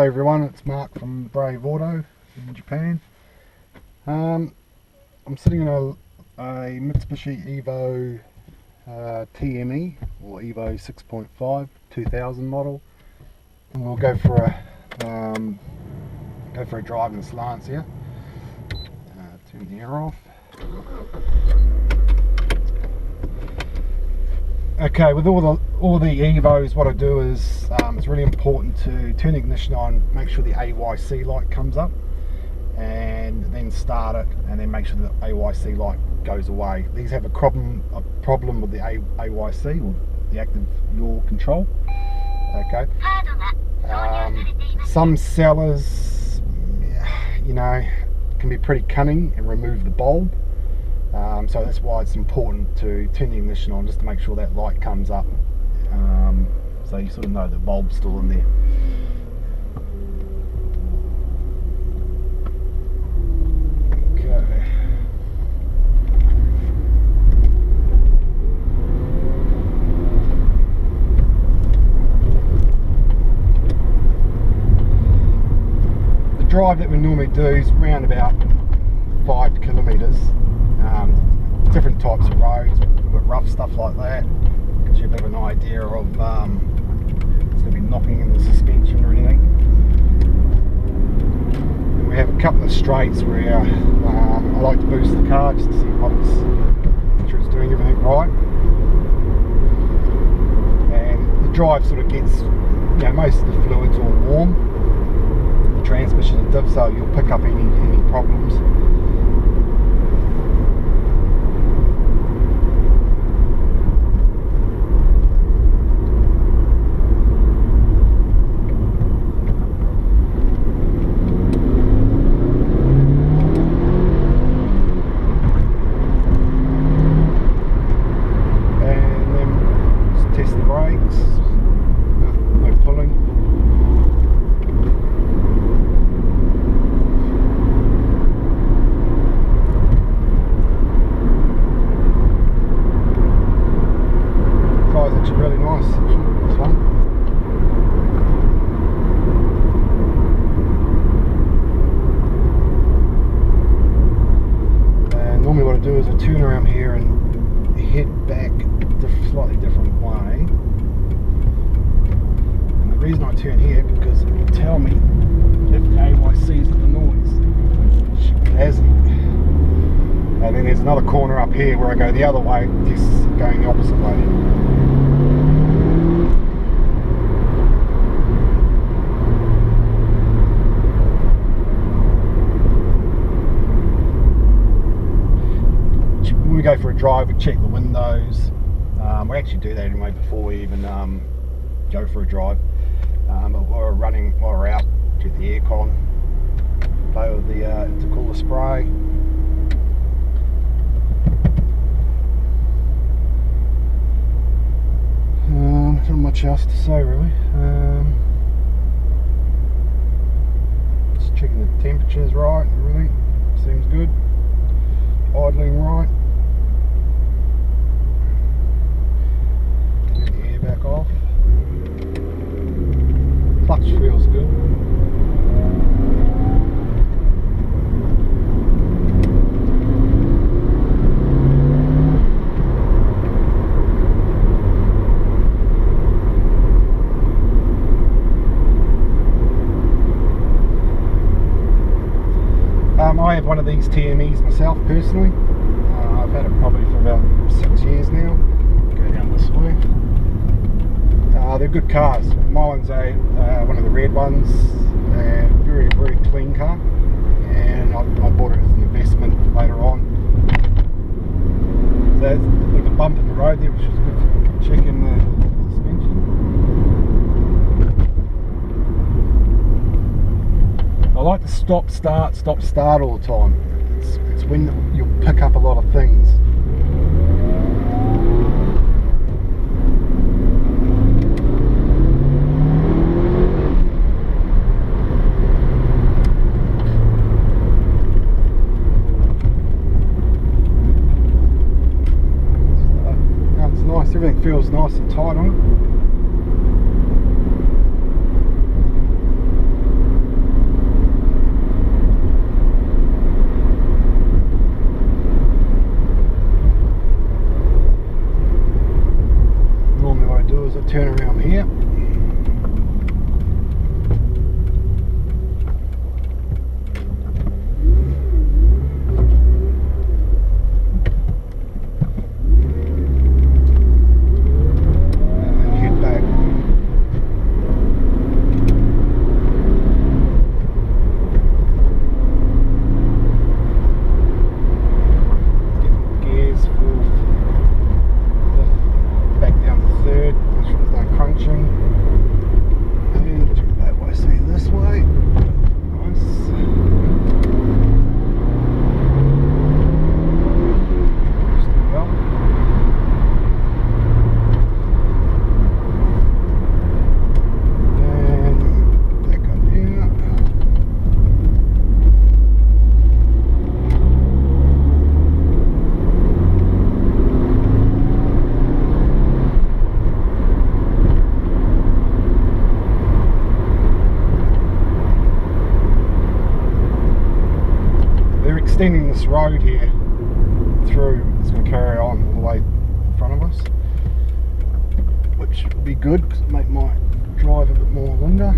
Hello everyone, it's Mark from Brave Auto in Japan. I'm sitting in a Mitsubishi Evo TME or Evo 6.5 2000 model, and we'll go for a drive in this Lancer. Turn the air off. Okay, with all the Evos, what I do is it's really important to turn the ignition on, make sure the AYC light comes up, and then start it, and then make sure the AYC light goes away. These have a problem with the AYC, or the active Yaw Control. Okay. Some sellers, you know, can be pretty cunning and remove the bulb. So that's why it's important to turn the ignition on, just to make sure that light comes up, so you sort of know the bulb's still in there. Okay. The drive that we normally do is around about 5 kilometres. Different types of roads, we've got rough stuff like that, gives you a bit of an idea of it's going to be knocking in the suspension or anything. And we have a couple of straights where I like to boost the car just to see make sure it's doing everything right. And the drive sort of gets, you know, most of the fluid's all warm, the transmission and diff, so you'll pick up any problems. Really nice, this one. And normally what I do is I turn around here and head back a slightly different way. And the reason I turn here, because it will tell me if the AYC is the noise, which it hasn't. And then there's another corner up here where I go the other way, just going the opposite way. When we go for a drive, we check the windows. We actually do that anyway before we even go for a drive. But while we're out, check the aircon, play with the intercooler spray. Not much else to say really. Just checking the temperature's right, everything seems good. Idling right. Turn the air back off. Clutch feels good. I have one of these TMEs myself personally. I've had it probably for about 6 years now. Go down this way. They're good cars. Mine's one of the red ones. Very, very clean car. And I bought it as an investment later on. So there's a bit of a bump in the road there, which was good for checking the suspension. I like to stop start all the time. It's when you'll pick up a lot of things. It's nice, everything feels nice and tight on it. extending this road here through. It's going to carry on all the way in front of us, which will be good because it'll make my drive a bit more longer.